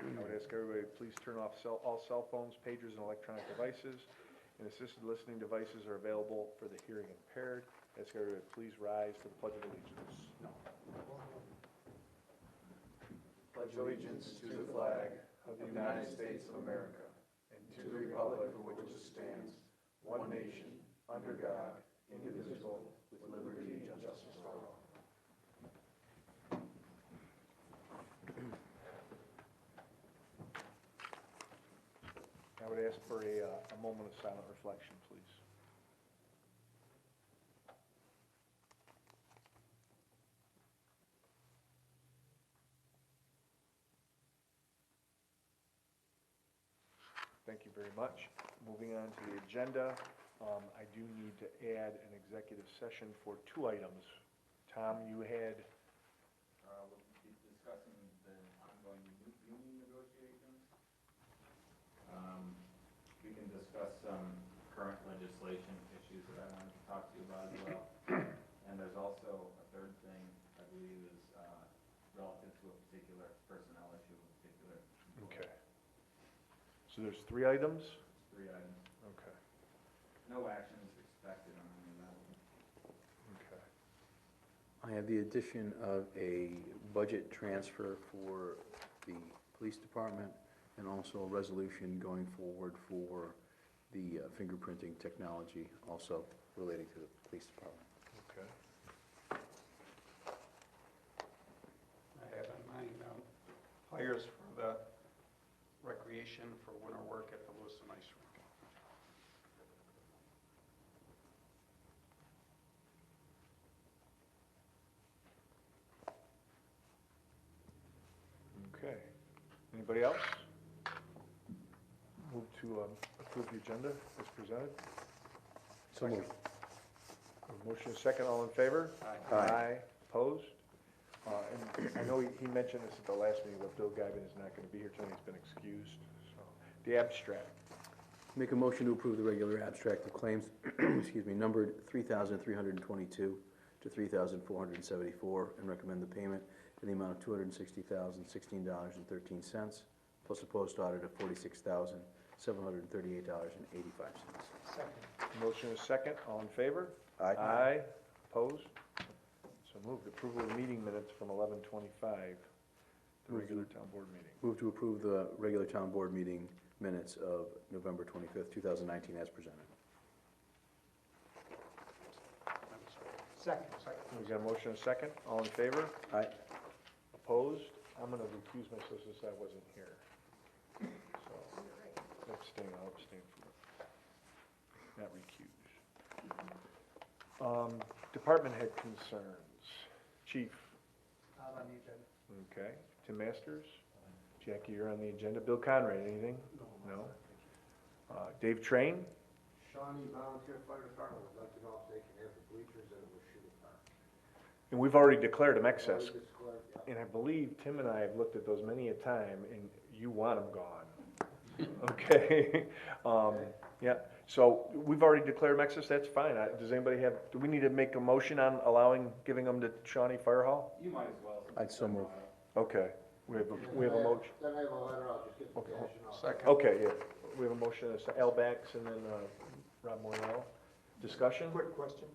I would ask everybody to please turn off all cell phones, pagers, and electronic devices. And assisted listening devices are available for the hearing impaired. I ask everybody to please rise to the Pledge of Allegiance. Pledge allegiance to the flag of the United States of America and to the republic for which it stands, one nation, under God, indivisible, with liberty and justice for all. I would ask for a moment of silent reflection, please. Thank you very much. Moving on to the agenda, I do need to add an executive session for 2 items. Tom, you had... We'll be discussing the ongoing union negotiations. We can discuss some current legislation issues that I wanted to talk to you about as well. And there's also a third thing I believe is relative to a particular personnel issue in particular. Okay. So there's 3 items? 3 items. Okay. No action is expected on any of that. Okay. I have the addition of a budget transfer for the police department and also a resolution going forward for the fingerprinting technology, also relating to the police department. Okay. I have on mine hires for the recreation for winter work at the Lewiston Ice Rink. Okay. Anybody else? Move to approve the agenda as presented. So moved. A motion is second. All in favor? Aye. Aye. Opposed? And I know he mentioned this at the last meeting, but Bill Guyman is not going to be here tonight. He's been excused. So, the abstract. Make a motion to approve the regular abstract of claims, excuse me, numbered 3,322 to 3,474, and recommend the payment in the amount of $260,016.13, plus a post audit of $46,738.85. Second. Motion is second. All in favor? Aye. Aye. Opposed? So moved. Approval of meeting minutes from 11:25, the regular town board meeting. Move to approve the regular town board meeting minutes of November 25th, 2019, as presented. Second. We got a motion and a second. All in favor? Aye. Opposed? I'm going to recuse myself since I wasn't here. So, abstain. I'll abstain from it. Not recuse. Department head concerns. Chief. On the agenda. Okay. Tim Masters? Jackie, you're on the agenda. Bill Conrad, anything? No? Dave Train? Shawnee Volunteer Fire Department would like to know if they can have the bleachers in the shooting park. And we've already declared them excess. Already declared, yeah. And I believe Tim and I have looked at those many a time, and you want them gone. Okay? Yeah, so we've already declared them excess, that's fine. Does anybody have, do we need to make a motion on giving them to Shawnee Fire Hall? You might as well. I'd so move. Okay, we have a motion. Then I have a letter, I'll just get the Okay. cash and I'll. Second. Okay, yeah, we have a motion, Al Bax and then Rob Morrell. Discussion? Quick question.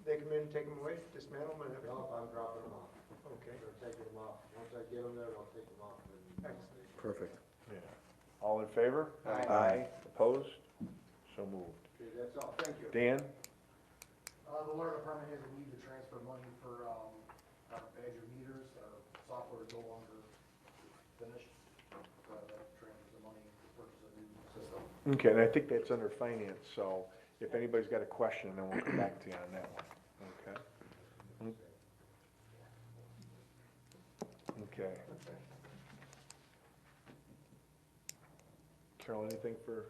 They come in and take them away, dismantle them and everything? No, I'm dropping them off. Okay. They're taking them off. Once I get them there, I'll take them off. Excellent. Perfect. Yeah. All in favor? Aye. Opposed? So moved. Okay, that's all, thank you. Dan? The water department has a need to transfer money for, our Badger meters, our software is no longer finished. That transfers the money to purchase a new system. Okay, and I think that's under finance, so if anybody's got a question, then we'll come back to you on that one, okay? Okay. Carol, anything for,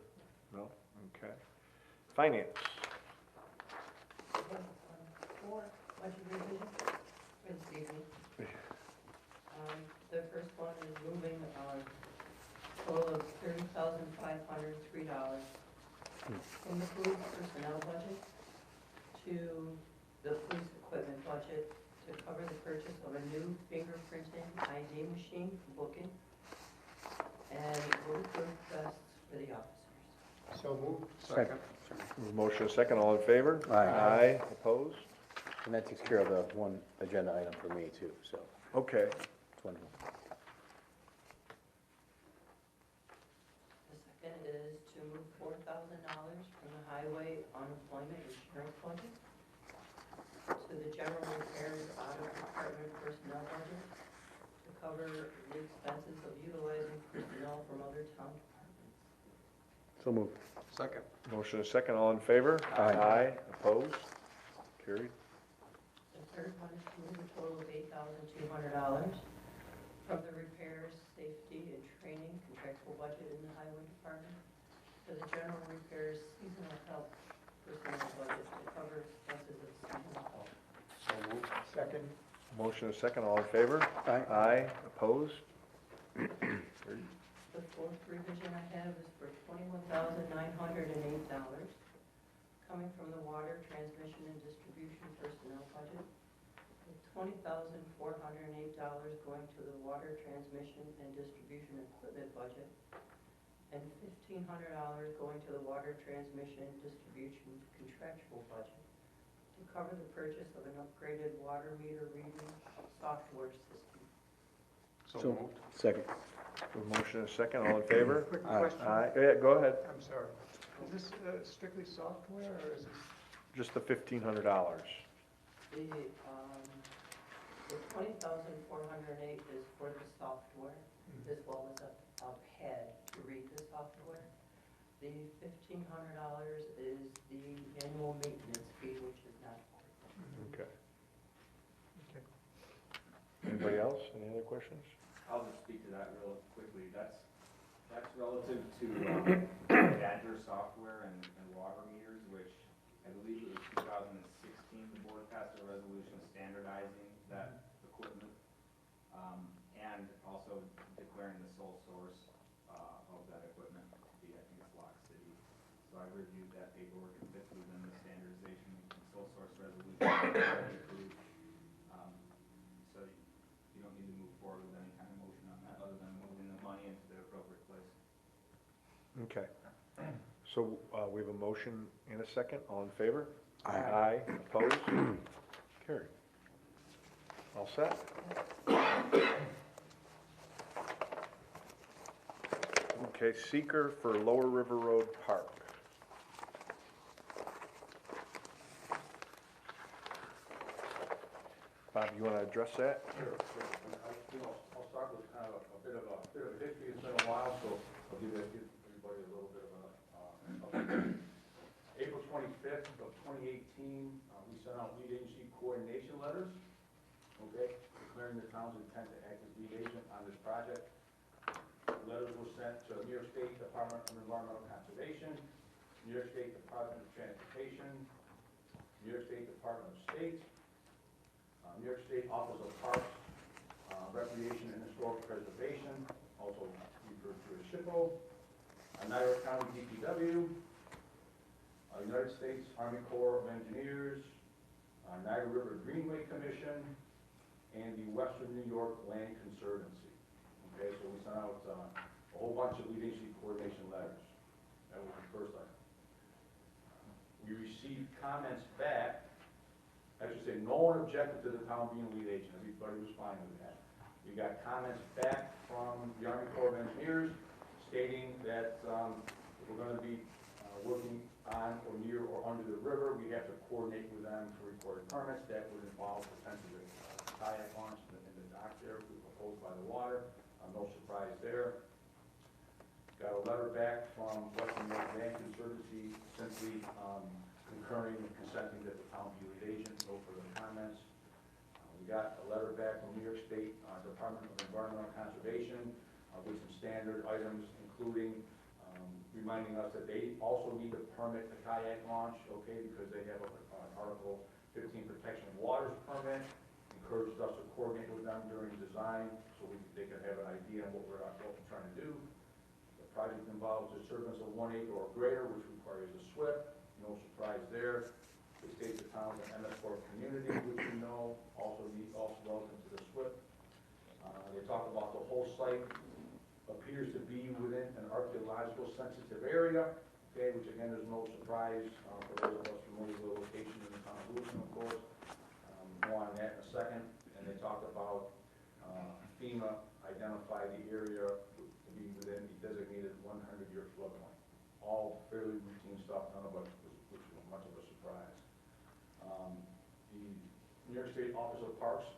no? Okay. Finance. Four budget revisions for this evening. The first one is moving a total of $30,503 from the police personnel budget to the police equipment budget to cover the purchase of a new fingerprinting ID machine for booking. and will approve vests for the officers. So moved. Second. Motion and second, all in favor? Aye. Aye, opposed? And that takes care of the one agenda item for me too, so Okay. it's wonderful. The second is to move $4,000 from the highway unemployment insurance budget to the general repairs audit department personnel budget to cover the expenses of utilizing personnel from other town departments. So moved. Second. Motion and second, all in favor? Aye. Opposed? Carried. The third one is to move a total of $8,200 from the repairs, safety, and training contractual budget in the highway department to the general repairs seasonal help personnel budget to cover expenses of seasonal help. So moved. Second. Motion and second, all in favor? Aye. Aye, opposed? Carried. The fourth revision I have is for $21,908 coming from the water transmission and distribution personnel budget, with $20,408 going to the water transmission and distribution equipment budget, and $1,500 going to the water transmission and distribution contractual budget to cover the purchase of an upgraded water meter reading software system. So So moved. Second. Motion and second, all in favor? Quick Aye. question. Aye, yeah, go ahead. I'm sorry. Is this strictly software or is this? Just the $1,500. The $20,408 is for the software, as well as a pad to read the software. The $1,500 is the annual maintenance fee, which is not. Okay. Okay. Anybody else? Any other questions? I'll just speak to that real quickly. That's relative to Badger software and water meters, which I believe it was 2016, the board passed a resolution standardizing that equipment, and also declaring the sole source of that equipment to be, I think it's Lock City. So I reviewed that paperwork and fits within the standardization and sole source resolution already approved. So you don't need to move forward with any kind of motion on that, other than moving the money into the appropriate place. Okay. So we have a motion and a second, all in favor? Aye. Opposed? Carried. All set? Okay, seeker for Lower River Road Park. Bob, you want to address that? Sure. I'll start with kind of a bit of a history. It's been a while, so I'll give everybody a little bit of a update. April 25th of 2018, we sent out lead agency coordination letters, okay, declaring the town's intent to act as lead agent on this project. Letters were sent to New York State Department of Environmental Conservation, New York State Department of Transportation, New York State Department of State, New York State Office of Parks, Recreation and Historic Preservation, also referred to as SHPO, Niagara County DPW, United States Army Corps of Engineers, Niagara River Greenway Commission, and the Western New York Land Conservancy. Okay, so we sent out a whole bunch of lead agency coordination letters. That was the first item. We received comments back. I should say, no one objected to the town being lead agent. Everybody was fine with that. We got comments back from the Army Corps of Engineers stating that if we're going to be working on or near or under the river, we have to coordinate with them for recorded permits. That would involve potentially a kayak launch in the dock there, proposed by the water. No surprise there. Got a letter back from Western New York Land Conservancy simply concurring and consenting that the town be lead agent. No further comments. We got a letter back from New York State Department of Environmental Conservation with some standard items, including reminding us that they also need to permit the kayak launch, okay, because they have an Article 15 Protection of Waters permit. Encouraged us to coordinate with them during design so they could have an idea on what we're trying to do. The project involves disturbance of 1 acre or greater, which requires a SWIP. No surprise there. They state the town is an MS4 community, which we know, also relative to the SWIP. They talk about the whole site appears appears to be within an archaeological sensitive area, okay, which again, there's no surprise for those of us familiar with the location in the town of Lewiston, of course. More on that in a second. And they talked about FEMA identified the area to be within the designated 100-year floodplain. All fairly routine stuff, none of it which was much of a surprise. The New York State Office of Parks,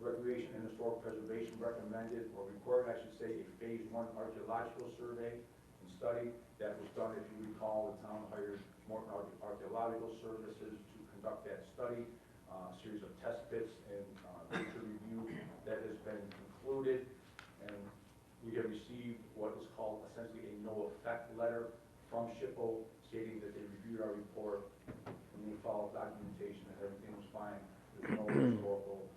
Recreation and Historic Preservation recommended, or required, I should say, a phase 1 archaeological survey and study. That was done, if you recall, the town hired Morton Archaeological Services to conduct that study, a series of test pits and literature review that has been concluded. And we have received what is called essentially a no effect letter from SHPO stating that they reviewed our report and they followed documentation that everything was fine. There's no historical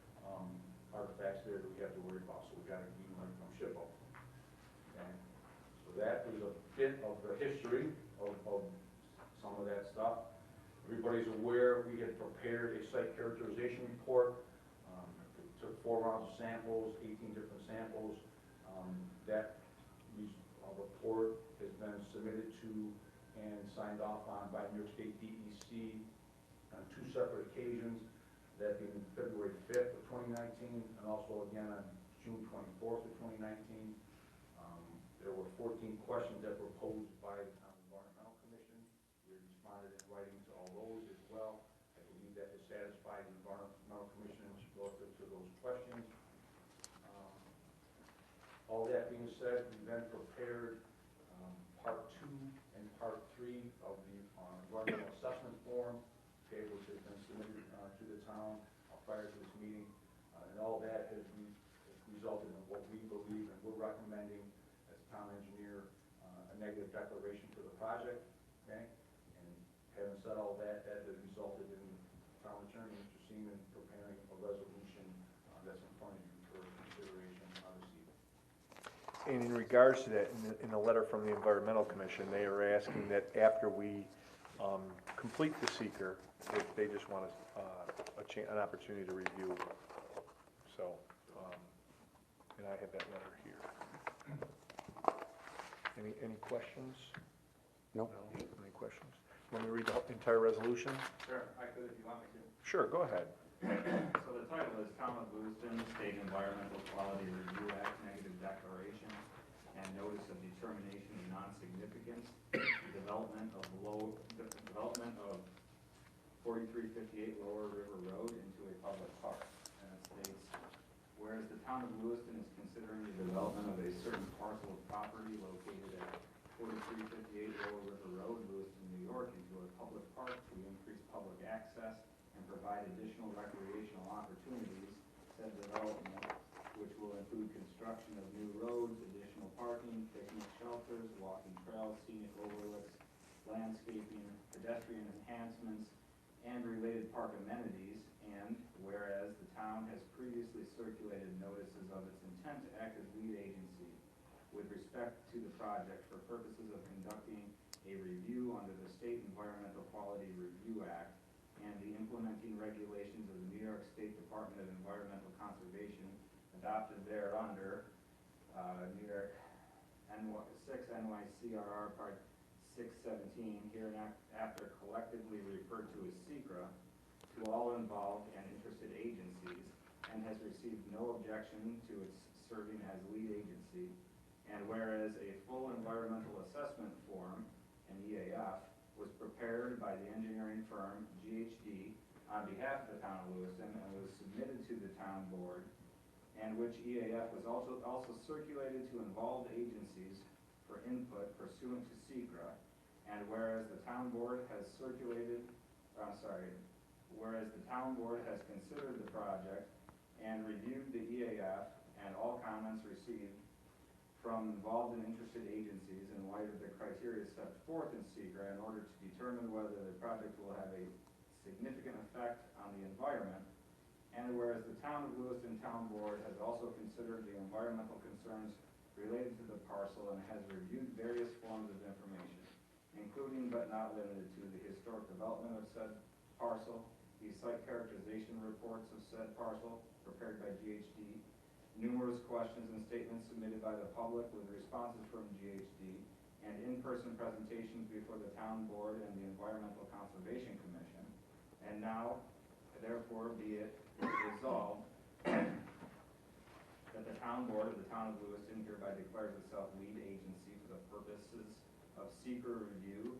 artifacts there that we have to worry about, so we got a green light from SHPO. Okay? So that is a bit of the history of some of that stuff. Everybody's aware we had prepared a site characterization report. It took 4 rounds of samples, 18 different samples. That report has been submitted to and signed off on by New York State DEC on 2 separate occasions, that being February 5th of 2019 and also again on June 24th of 2019. There were 14 questions that were posed by the Environmental Commission. We responded in writing to all those as well. I believe that has satisfied the Environmental Commission relative to those questions. All that being said, we then prepared part 2 and part 3 of the environmental assessment form, okay, which has been submitted to the town prior to this meeting. And all that has resulted in what we believe and we're recommending as town engineer, a negative declaration for the project, okay? And having said all that, that has resulted in town attorney, Mr. Seaman, preparing a resolution that's in front of you for consideration this evening. And in regards to that, in the letter from the Environmental Commission, they are asking that after we complete the seeker, they just want an opportunity to review. So, and I have that letter here. Any questions? No. Any questions? Want me to read the entire resolution? Sure, I could if you want me to. Sure, go ahead. So the title is Town of Lewiston State Environmental Quality Review Act Negative Declaration and Notice of Determination of Non-Significance, Development of 4358 Lower River Road into a public park. And it states, whereas the town of Lewiston is considering the development of a certain parcel of property located at 4358 Lower River Road, Lewiston, New York, into a public park to increase public access and provide additional recreational opportunities, said development, which will include construction of new roads, additional parking, picnic shelters, walking trails, scenic overlooks, landscaping, pedestrian enhancements, and related park amenities, and whereas the town has previously circulated notices of its intent to act as lead agency with respect to the project for purposes of conducting a review under the State Environmental Quality Review Act and the implementing regulations of the New York State Department of Environmental Conservation adopted thereunder, New York 6 NYCRR Part 617, hereinafter collectively referred to as SECRA, to all involved and interested agencies, and has received no objection to its serving as lead agency. And whereas a full environmental assessment form, an EAF, was prepared by the engineering firm GHD on behalf of the town of Lewiston and was submitted to the town board, and which EAF was also circulated to involved agencies for input pursuant to SECRA, and whereas the town board has considered the project and reviewed the EAF and all comments received from involved and interested agencies in light of the criteria set forth in SECRA in order to determine whether the project will have a significant effect on the environment, and whereas the town of Lewiston Town Board has also considered the environmental concerns related to the parcel and has reviewed various forms of information, including but not limited to the historic development of said parcel, the site characterization reports of said parcel prepared by GHD, numerous questions and statements submitted by the public with responses from GHD, and in-person presentations before the town board and the Environmental Conservation Commission. And now, therefore, be it resolved that the town board of the town of Lewiston hereby declares itself lead agency for the purposes of secret review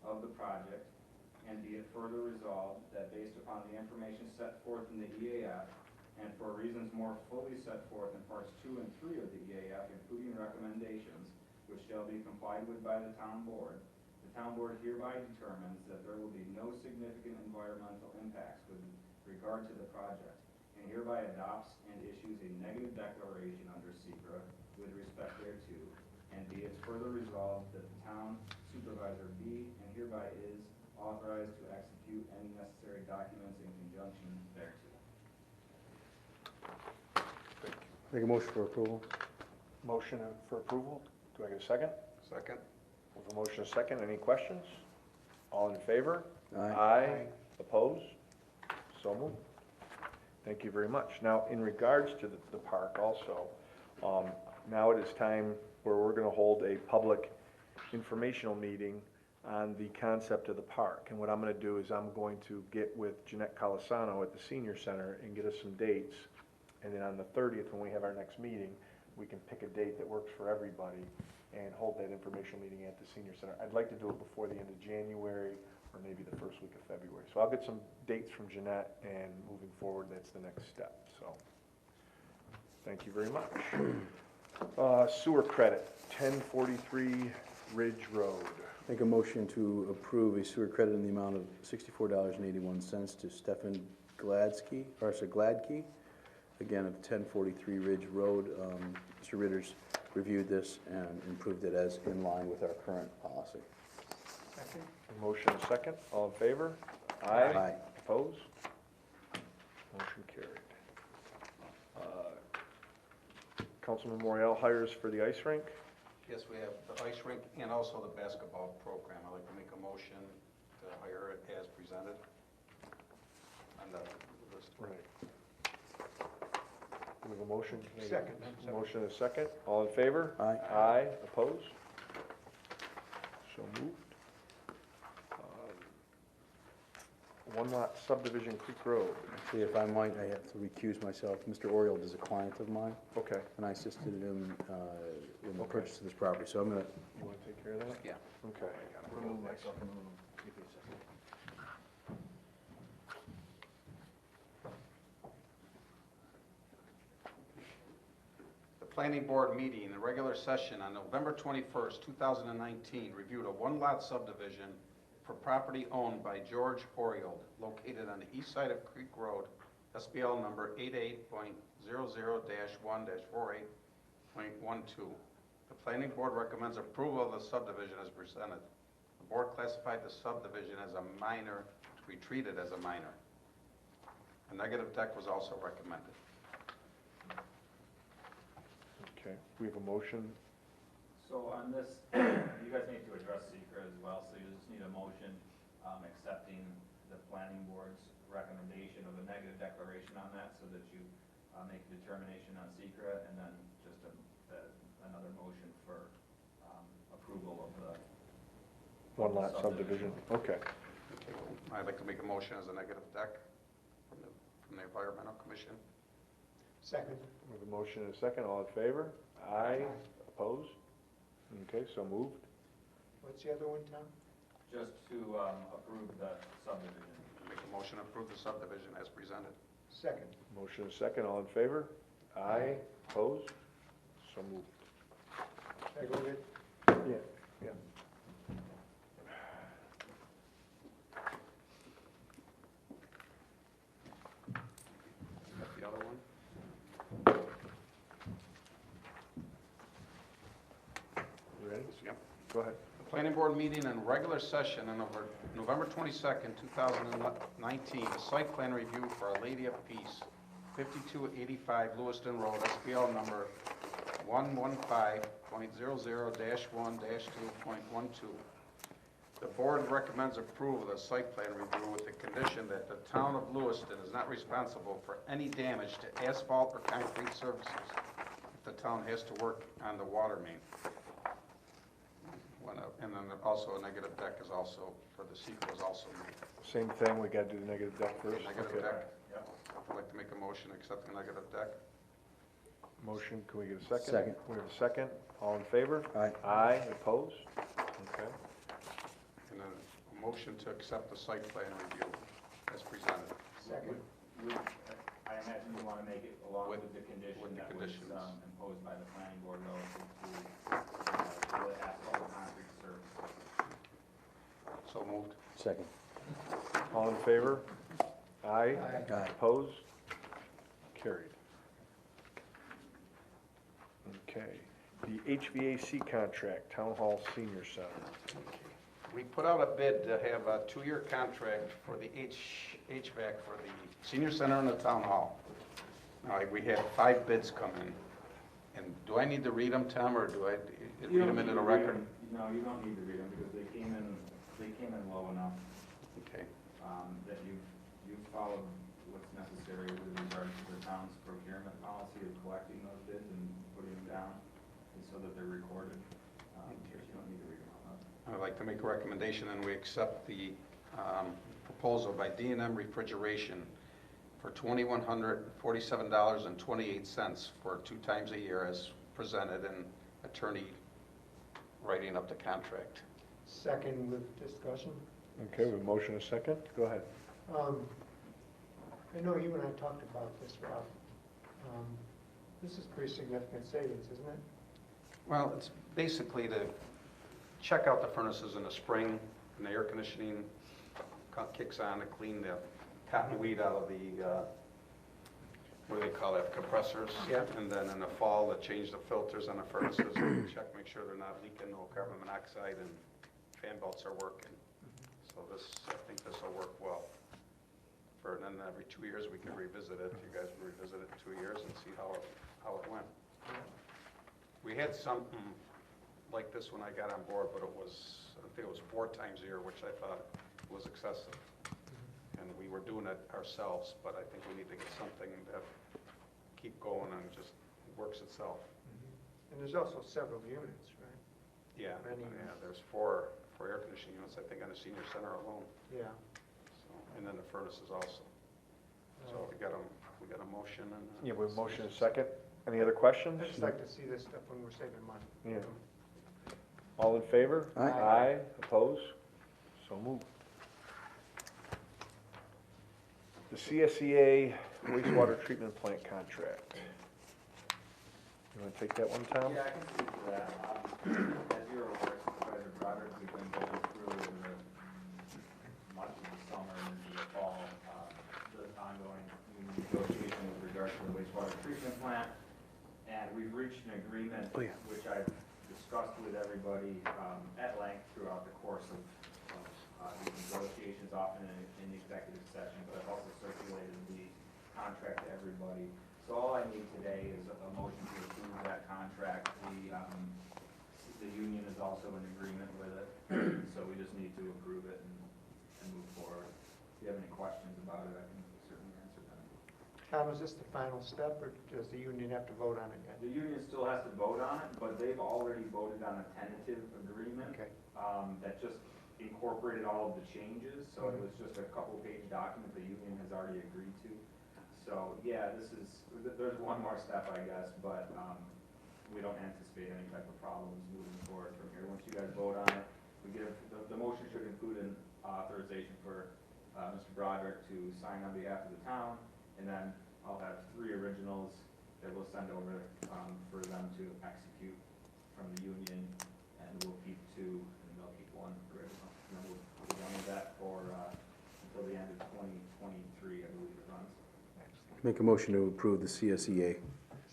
of the project, and be it further resolved that based upon the information set forth in the EAF, and for reasons more fully set forth in parts 2 and 3 of the EAF, including recommendations, which shall be complied with by the town board hereby determines that there will be no significant environmental impacts with regard to the project, and hereby adopts and issues a negative declaration under SECRA with respect thereto, and be it further resolved that the town supervisor be and hereby is authorized to execute any necessary documents in conjunction thereto. Make a motion for approval. Motion for approval. Do I get a second? Second. With a motion, a second, any questions? All in favor? Aye. Opposed? So moved. Thank you very much. Now, in regards to the park also, now it is time where we're going to hold a public informational meeting on the concept of the park. And what I'm going to do is I'm going to get with Jeanette Colasano at the Senior Center and get us some dates. And then on the 30th, when we have our next meeting, we can pick a date that works for everybody and hold that informational meeting at the Senior Center. I'd like to do it before the end of January or maybe the first week of February. So I'll get some dates from Jeanette, and moving forward, that's the next step. So, thank you very much. Sewer credit, 1043 Ridge Road. Make a motion to approve a sewer credit in the amount of $64.81 to Stefan Gladkey, again, of 1043 Ridge Road. Mr. Ritters reviewed this and improved it as in line with our current policy. Second. Motion is second. All in favor? Aye. Opposed? Motion carried. Councilman Morial hires for the ice rink. Yes, we have the ice rink and also the basketball program. I'd like to make a motion to hire it as presented on the list. Right. We have a motion. Second. Motion is second. All in favor? Aye. Aye. Opposed? So moved. One lot subdivision Creek Road. Actually, if I might, I have to recuse myself. Mr. Oriole is a client of mine, Okay. and I assisted him in the Okay. purchase of this property, so I'm gonna, You want to take care of that? Yeah. Okay. remove myself from the room. Give me a second. The planning board meeting in regular session on November 21st, 2019, reviewed a one-lot subdivision for property owned by George Oriole, located on the east side of Creek Road, SBL number 88.00-1-48.12. The planning board recommends approval of the subdivision as presented. The board classified the subdivision as a minor, to be treated as a minor. A negative deck was also recommended. Okay. We have a motion. So on this, you guys need to address secret as well, so you just need a motion accepting the planning board's recommendation of a negative declaration on that, so that you make a determination on secret, and then just another motion for approval of the One lot subdivision. Okay. I'd like to make a motion as a negative deck from the Environmental Commission. Second. We have a motion and a second. All in favor? Aye. Opposed? Okay, so moved. What's the other one, Tom? just to approve the subdivision. Make a motion to approve the subdivision as presented. Second. Motion is second, all in favor? Aye. Opposed? So moved. Should I go get Yeah, yeah. Got the other one? You ready? Yep. Go ahead. The planning board meeting in regular session on November 22nd, 2019, a site plan review for Our Lady of Peace, 5285 Lewiston Road, SBL number 115.00-1-2.12. The board recommends approval of the site plan review with the condition that the town of Lewiston is not responsible for any damage to asphalt or concrete surfaces if the town has to work on the water main. And then also a negative deck is also, for the secret is also made. Same thing, we gotta do the negative deck first? Negative Okay. deck. I'd like to make a motion accepting negative deck. Motion, can we get a second? Second. We have a second, all in favor? Aye. Aye, opposed? Okay. And then a motion to accept the site plan review as presented. Second. I imagine you want to make it along With- with the condition with the that was conditions. imposed by the planning board relative to the asphalt and concrete surface. So moved. Second. All in favor? Aye. Aye. Opposed? Carried. Okay. The HVAC contract, Town Hall Senior Center. We put out a bid to have a 2-year contract for the HVAC for the senior center and the town hall. Now, we had 5 bids come in. And do I need to read them, Tom, or do I read them into the record? No, you don't need to read them because they came in low enough, Okay. that you've followed what's necessary with regards to the town's procurement policy of collecting those bids and putting them down, and so that they're recorded. But you don't need to read them out loud. I'd like to make a recommendation, and we accept the proposal by D&M Refrigeration for $2,147.28 for 2 times a year as presented, and attorney writing up the contract. Second with discussion. Okay, we have a motion and a second, go ahead. I know you and I talked about this, Rob. This is pretty significant savings, isn't it? Well, it's basically to check out the furnaces in the spring, and the air conditioning kicks on to clean the cotton weed out of the, what do they call it, compressors? Yeah. And then in the fall, to change the filters on the furnaces, check, make sure they're not leaking no carbon monoxide, and fan belts are working. So this, I think this will work well. And then every 2 years, we can revisit it. You guys can revisit it in 2 years and see how it went. We had something like this when I got on board, but it was, I think it was 4 times a year, which I thought was excessive. And we were doing it ourselves, but I think we need to get something that keep going and just works itself. And there's also several units, right? Yeah, Many. yeah, there's 4 air conditioning units, I think, on the senior center alone. Yeah. So, and then the furnaces also. So we got a motion and. Yeah, we have a motion and a second. Any other questions? I just like to see this stuff when we're saving money. Yeah. All in favor? Aye. Aye, opposed? So moved. The CSEA wastewater treatment plant contract. You want to take that one, Tom? Yeah, I can speak to that. As you're aware, Supervisor Broderick, we've been going through much of the summer and into the fall, the ongoing union negotiation with regard to the wastewater treatment plant. And we've reached an agreement, Oh, yeah. which I've discussed with everybody at length throughout the course of these negotiations, often in the executive session, but I've also circulated the contract to everybody. So all I need today is a motion to approve that contract. The union is also in agreement with it, so we just need to approve it and move forward. If you have any questions about it, I can certainly answer them. Tom, is this the final step, or does the union have to vote on it yet? The union still has to vote on it, but they've already voted on a tentative agreement Okay. that just incorporated all of the changes, so it was just a couple-page document the union has already agreed to. So, yeah, there's one more step, I guess, but we don't anticipate any type of problems moving forward from here. Once you guys vote on it, the motion should include an authorization for Mr. Broderick to sign on behalf of the town, and then I'll have 3 originals that we'll send over for them to execute from the union, and we'll keep 2, and they'll keep 1 original. And then we'll be done with that for until the end of 2023, I believe it runs. Make a motion to approve the CSEA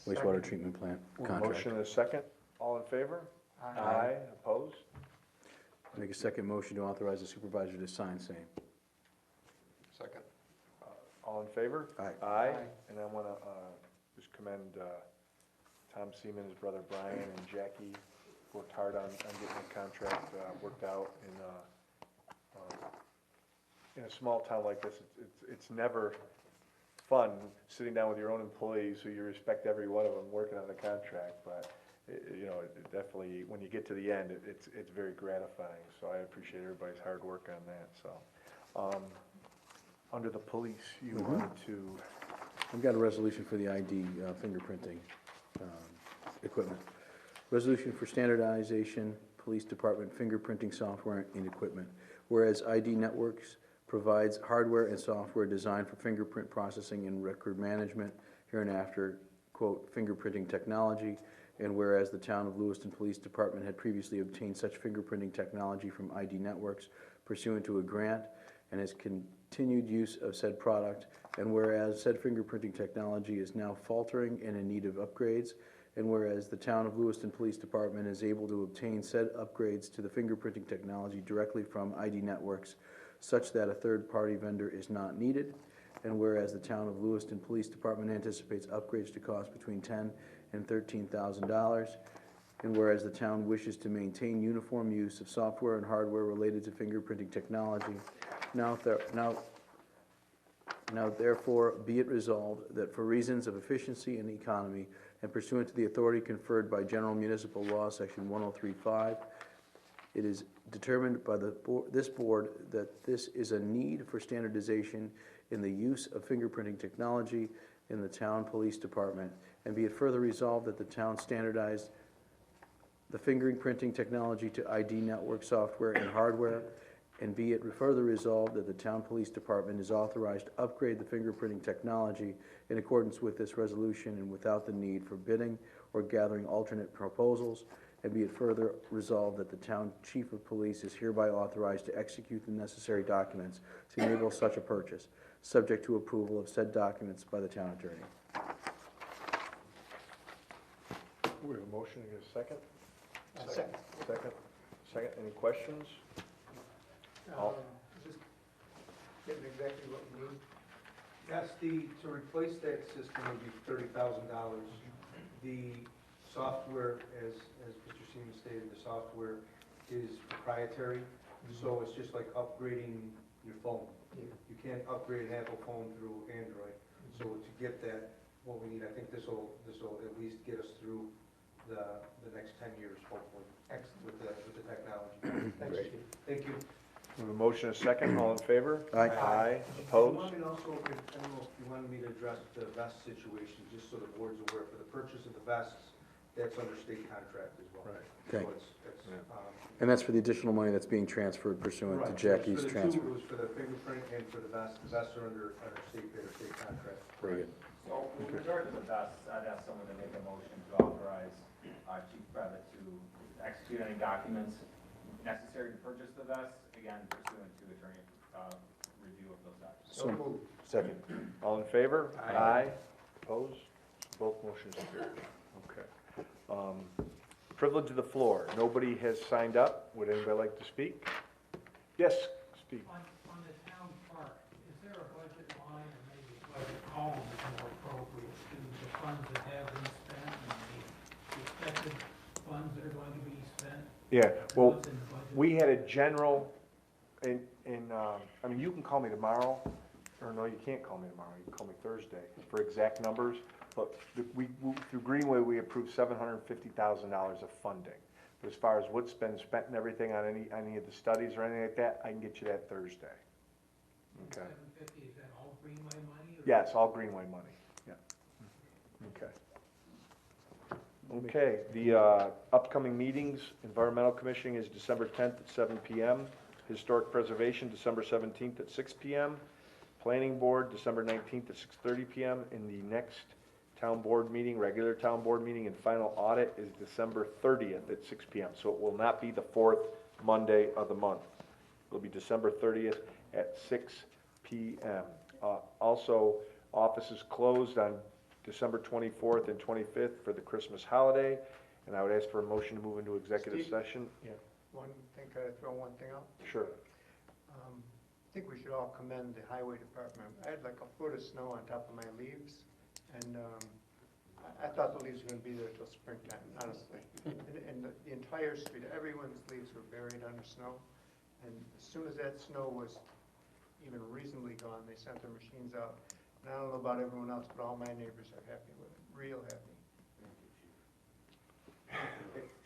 wastewater treatment plant contract. Motion and a second. All in favor? Aye, opposed? Make a second motion to authorize the supervisor to sign same. Second. All in favor? Aye. Aye. And I want to just commend Tom Seaman, his brother Brian, and Jackie worked hard on getting the contract worked out, and in a small town like this, it's never fun sitting down with your own employees who you respect every one of them working on the contract, but, you know, it definitely, when you get to the end, it's very gratifying, so I appreciate everybody's hard work on that, so. Under the police, you wanted to, I've got a resolution for the ID fingerprinting equipment. Resolution for standardization, police department fingerprinting software and equipment. Whereas ID Networks provides hardware and software designed for fingerprint processing and record management, hereinafter, quote, fingerprinting technology, and whereas the town of Lewiston Police Department had previously obtained such fingerprinting technology from ID Networks pursuant to a grant and has continued use of said product, and whereas said fingerprinting technology is now faltering and in need of upgrades, and whereas the town of Lewiston Police Department is able to obtain said upgrades to the fingerprinting technology directly from ID Networks such that a third-party vendor is not needed, and whereas the town of Lewiston Police Department anticipates upgrades to cost between $10,000 and $13,000, and whereas the town wishes to maintain uniform use of software and hardware related to fingerprinting technology, now therefore be it resolved that for reasons of efficiency and economy and pursuant to the authority conferred by General Municipal Law, Section 1035, it is determined by this board that this is a need for standardization in the use of fingerprinting technology in the town police department, and be it further resolved that the town standardized the fingerprinting technology to ID Network software and hardware, and be it further resolved that the town police department is authorized to upgrade the fingerprinting technology in accordance with this resolution and without the need for bidding or gathering alternate proposals, and be it further resolved that the town chief of police is hereby authorized to execute the necessary documents to enable such a purchase, subject to approval of said documents by the town attorney. we have a motion, to get a second? Second. Second, any questions? Just getting exactly what we need. Yes, to replace that system would be $30,000. The software, as Mr. Seaman stated, the software is proprietary, so it's just like upgrading your phone. You can't upgrade an Apple phone through Android. So to get that, what we need, I think this will at least get us through the next 10 years, hopefully, with the technology. Thanks, Chief. Thank you. We have a motion, a second, all in favor? Aye. Aye, You opposed? wanted also, I don't know if you wanted me to address the vest situation, just so the board's aware, for the purchase of the vests, that's under state contract as well. Right. Okay. So it's, Yeah. And that's for the additional money that's being transferred pursuant to right. Jackie's It was for the transfer. two, it was for the fingerprint and for the vests. The vests are under state bid or state contract. Very good. So with regard to the vests, I'd ask someone to make a motion to authorize Chief Brevet to execute any documents necessary to purchase the vests, again pursuant to attorney review of those documents. So moved. Second. All in favor? Aye. Opposed? Both motions carried. Okay. Privilege of the floor. Nobody has signed up. Would anybody like to speak? Yes, Steve. On the town park, is there a budget line or maybe a budget column that's more appropriate to the funds that have been spent and the expected funds that are going to be spent? Yeah, well, What's in the budget? we had a general, I mean, you can call me tomorrow, or no, you can't call me tomorrow, you can call me Thursday for exact numbers, but through Greenway, we approved $750,000 of funding. But as far as what's been spent and everything on any of the studies or anything like that, I can get you that Thursday. Okay. 750, is that all Greenway money? Or Yes, all Greenway money, yeah. Okay. Okay, the upcoming meetings, Environmental Commission is December 10th at 7 PM. Historic Preservation, December 17th at 6 PM. Planning Board, December 19th at 6:30 PM. And the next town board meeting, regular town board meeting and final audit is December 30th at 6 PM. So it will not be the fourth Monday of the month. It'll be December 30th at 6 PM. Also, office is closed on December 24th and 25th for the Christmas holiday. And I would ask for a motion to move into executive Steve? session. Yeah, One thing, could I throw one thing out? sure. I think we should all commend the highway department. I had like a foot of snow on top of my leaves, and I thought the leaves were gonna be there till springtime, honestly. And the entire street, everyone's leaves were buried under snow, and as soon as that snow was even when they sent their machines out. And I don't know about everyone else, but all my neighbors are happy with it, real happy.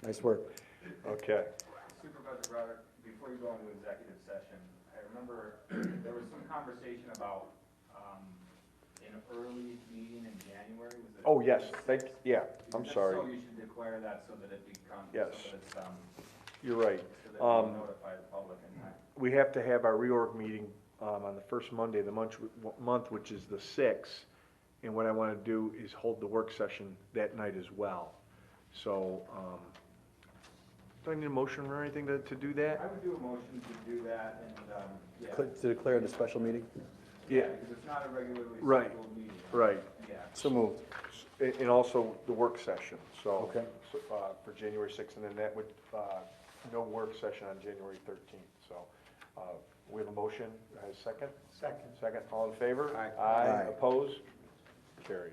Nice work. Okay. Supervisor Broderick, before you go into executive session, I remember there was some conversation about, an early meeting in January, was it? Oh, yes, yeah, I'm Just sorry. So you should declare that so that it becomes, so Yes. that it's, You're right. so that we notify the public in time. We have to have our reorg meeting on the first Monday of the month, which is the 6th. And what I want to do is hold the work session that night as well. So, do I need a motion or anything to do I that? would do a motion to do that and, yeah. To declare the special meeting? Yeah, Because it's not a regularly Right. scheduled meeting. right. Yeah. So moved. And also the work session, so. Okay. For January 6th, and then that would, no work session on January 13th. So, we have a motion, a second? Second. Second, all in favor? Aye. Aye. Opposed? Carried.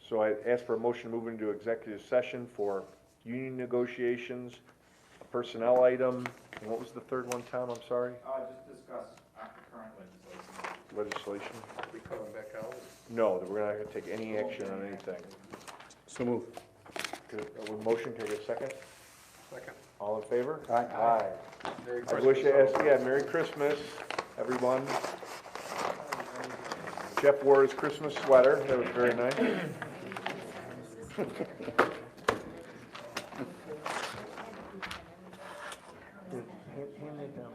So I ask for a motion to move into executive session for union negotiations, a personnel item, and what was the third one, Tom, I'm sorry? Just discuss current legislation. Legislation? We coming back out? No, that we're not gonna take any action on anything. So moved. With motion, can I get a second? Second. All in favor? Aye. Merry I wish you, Christmas. yeah, Merry Christmas, everyone. Jeff wore his Christmas sweater, that was very nice. Hand that down.